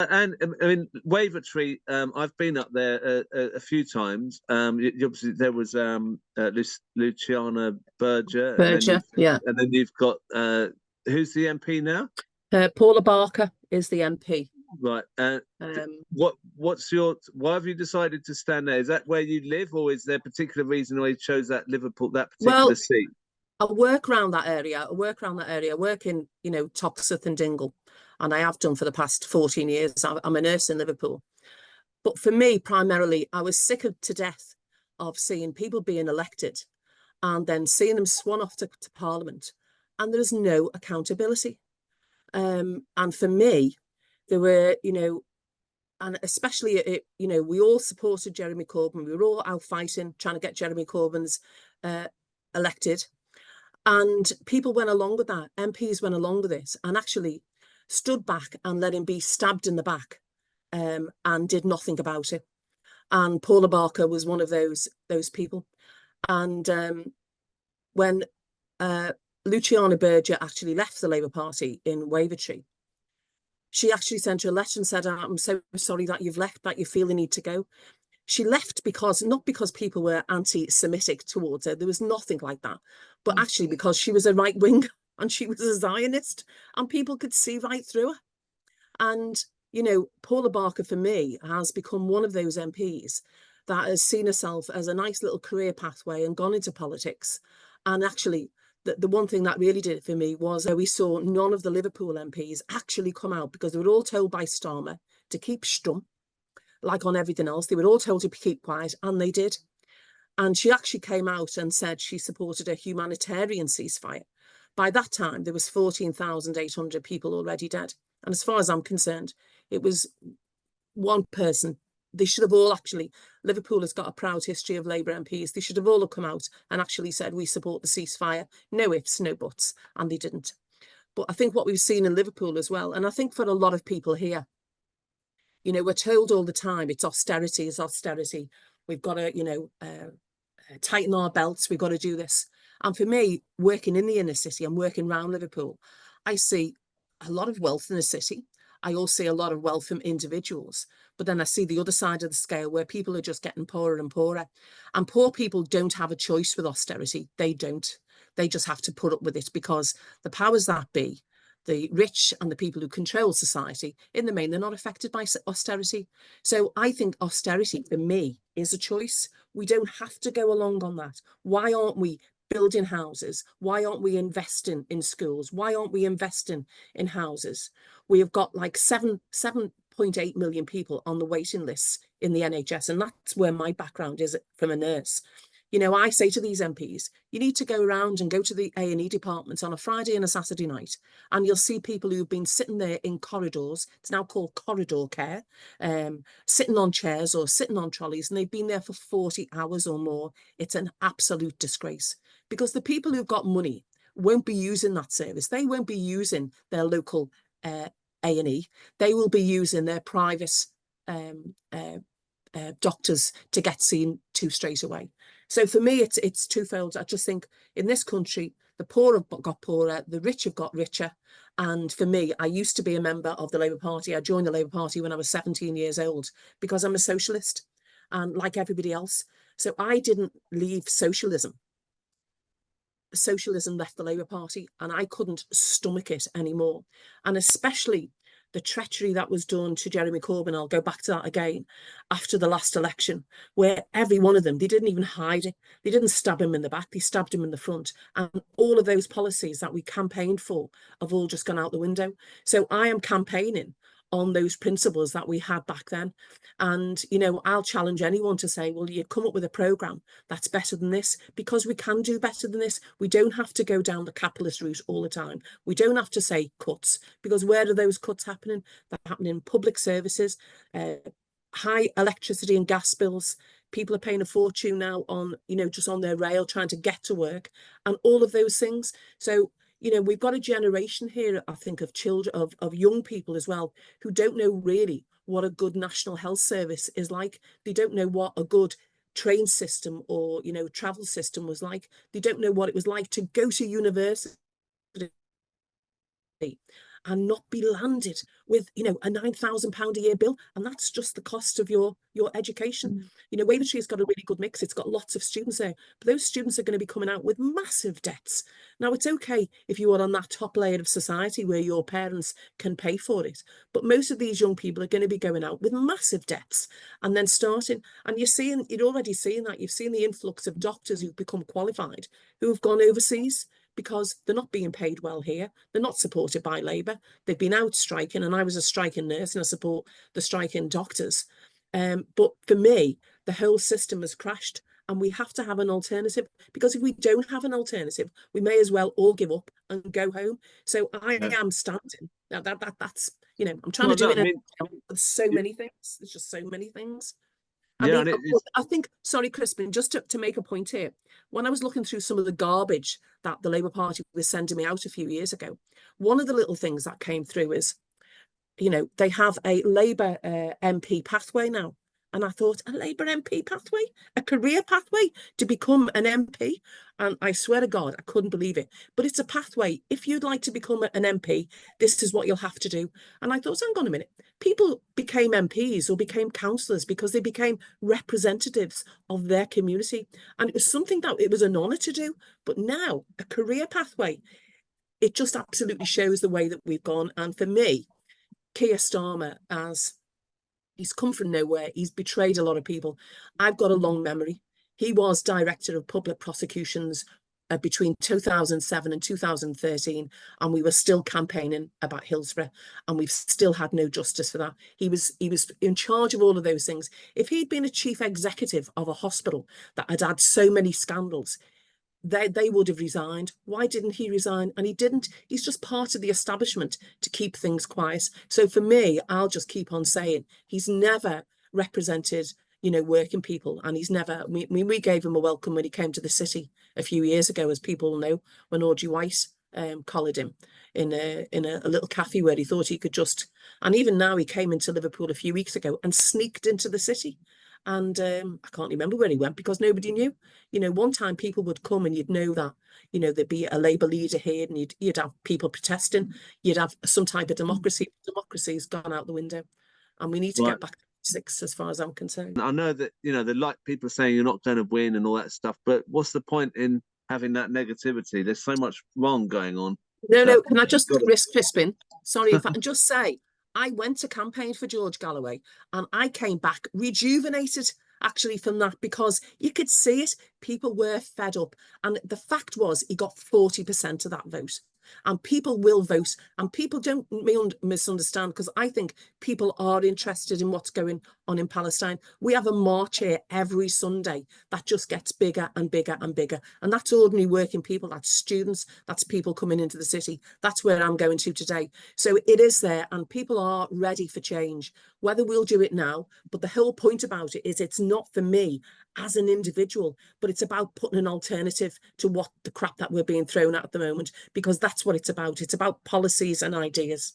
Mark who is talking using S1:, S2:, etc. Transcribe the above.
S1: And I mean, Wavertree, I've been up there a few times. Obviously, there was Luciana Berger,
S2: Yeah.
S1: and then you've got who's the MP now?
S2: Paula Barker is the MP.
S1: Right.
S2: Um,
S1: Why have you decided to stand there? Is that where you live, or is there a particular reason why you chose that particular
S2: well,
S1: seat?
S2: I work around that area. I work in, Toxteth and Dingle, and I have done for the past 14 years. I'm a nurse in Liverpool. But for me, primarily, I was sick to death of seeing people being elected and then seeing them swan off to Parliament, and there's no accountability. And for me, there were, and especially, we all supported Jeremy Corbyn. We were all out fighting, trying to get Jeremy Corbyn's elected. And people went along with that. MPs went along with it and actually stood back and let him be stabbed in the back, and did nothing about it. And Paula Barker was one of those people. And when Luciana Berger actually left the Labour Party in Wavertree, she actually sent her a letter and said, "I'm so sorry that you've left, that you feel the need to go." She left not because people were anti-Semitic towards her. There was nothing like that. But actually because she was a right wing and she was a Zionist and people could see right through her. And, Paula Barker, for me, has become one of those MPs that has seen herself as a nice little career pathway and gone into politics. And actually, the one thing that really did it for me was we saw none of the Liverpool MPs actually come out, because they were all told by Starmer to keep stum. Like on everything else, they were all told to keep quiet, and they did. And she actually came out and said she supported a humanitarian ceasefire. By that time, there was 14,800 people already dead. And as far as I'm concerned, it was one person. They should have all actually, Liverpool has got a proud history of Labour MPs. They should have all come out and actually said, we support the ceasefire. No ifs, no buts. And they didn't. But I think what we've seen in Liverpool as well, and I think for a lot of people here, we're told all the time, it's austerity, We've got to, tighten our belts. We've got to do this. And for me, working in the inner city and working around Liverpool, I see a lot of wealth in the city. I also see a lot of wealth from individuals. But then I see the other side of the scale where people are just getting poorer and poorer. And poor people don't have a choice with austerity. They don't. They just have to put up with it because the powers that be, the rich and the people who control society, in the main, they're not affected by austerity. So I think austerity, for me, is a choice. We don't have to go along on that. Why aren't we building houses? Why aren't we investing in schools? Why aren't we investing in houses? We have got like 7.8 million people on the waiting lists in the NHS, and that's where my background is from a nurse. I say to these MPs, you need to go around and go to the A&E departments on a Friday and a Saturday night, and you'll see people who've been sitting there in corridors. It's now called corridor care, sitting on chairs or sitting on trolleys, and they've been there for 40 hours or more. It's an absolute disgrace, because the people who've got money won't be using that service. They won't be using their local A&E. They will be using their private doctors to get seen to straight away. So for me, it's twofold. I just think in this country, the poor have got poorer, the rich have got richer. And for me, I used to be a member of the Labour Party. I joined the Labour Party when I was 17 years old because I'm a socialist, and like everybody else. So I didn't leave socialism. Socialism left the Labour Party, and I couldn't stomach it anymore. And especially the treachery that was done to Jeremy Corbyn, I'll go back to that again, after the last election, where every one of them, they didn't even hide it. They didn't stab him in the back, they stabbed him in the front. And all of those policies that we campaigned for have all just gone out the window. So I am campaigning on those principles that we had back then. And, I'll challenge anyone to say, well, you come up with a programme that's better than this, because we can do better than this. We don't have to go down the capitalist route all the time. We don't have to say cuts, because where are those cuts happening? They're happening in public services, high electricity and gas bills. People are paying a fortune now on, just on their rail, trying to get to work, and all of those things. So, we've got a generation here, I think, of children, of young people as well, who don't know really what a good national health service is like. They don't know what a good train system or, travel system was like. They don't know what it was like to go to university. and not be landed with, you know, a £9,000 a year bill. And that's just the cost of your education. You know, Wavertree's got a really good mix. It's got lots of students there, but those students are going to be coming out with massive debts. Now, it's okay if you are on that top layer of society where your parents can pay for it, but most of these young people are going to be going out with massive debts and then starting, and you're already seeing that. You've seen the influx of doctors who've become qualified, who have gone overseas because they're not being paid well here. They're not supported by Labour. They've been out striking, and I was a striking nurse and I support the striking doctors. But for me, the whole system has crashed, and we have to have an alternative, because if we don't have an alternative, we may as well all give up and go home. So I am standing. Now that's, you know, I'm trying to do it. There's so many things. There's just so many things.
S1: Yeah,
S2: I think, sorry, Crispin, just to make a point here, when I was looking through some of the garbage that the Labour Party was sending me out a few years ago, one of the little things that came through is, you know, they have a Labour MP pathway now. And I thought, a Labour MP pathway, a career pathway to become an MP. And I swear to God, I couldn't believe it. But it's a pathway. If you'd like to become an MP, this is what you'll have to do. And I thought, hang on a minute. People became MPs or became councillors because they became representatives of their community. And it was something that it was an honour to do. But now, a career pathway, it just absolutely shows the way that we've gone. And for me, Keir Starmer, he's come from nowhere. He's betrayed a lot of people. I've got a long memory. He was Director of Public Prosecutions between 2007 and 2013, and we were still campaigning about Hillsborough, and we've still had no justice for that. He was in charge of all of those things. If he'd been a chief executive of a hospital that had had so many scandals, they would have resigned. Why didn't he resign? And he didn't. He's just part of the establishment to keep things quiet. So for me, I'll just keep on saying he's never represented, you know, working people, and he's never. We gave him a welcome when he came to the city a few years ago, as people know, when Audrey Weiss collared him in a little cafe where he thought he could just. And even now, he came into Liverpool a few weeks ago and sneaked into the city. And I can't remember where he went because nobody knew. You know, one time people would come and you'd know that, you know, there'd be a Labour leader here, and you'd have people protesting. You'd have some type of democracy. Democracy's gone out the window, and we need to get back to basics, as far as I'm concerned.
S1: I know that, you know, they like people saying you're not going to win and all that stuff, but what's the point in having that negativity? There's so much wrong going on.
S2: No. Can I just risk Crispin? Sorry, if I can just say, I went to campaign for George Galloway, and I came back rejuvenated, actually, from that, because you could see it. People were fed up. And the fact was, he got 40% of that vote. And people will vote, and people don't misunderstand, because I think people are interested in what's going on in Palestine. We have a march here every Sunday that just gets bigger and bigger and bigger. And that's ordinary working people, that's students, that's people coming into the city. That's where I'm going to today. So it is there, and people are ready for change, whether we'll do it now. But the whole point about it is, it's not for me as an individual, but it's about putting an alternative to what the crap that we're being thrown at the moment, because that's what it's about. It's about policies and ideas.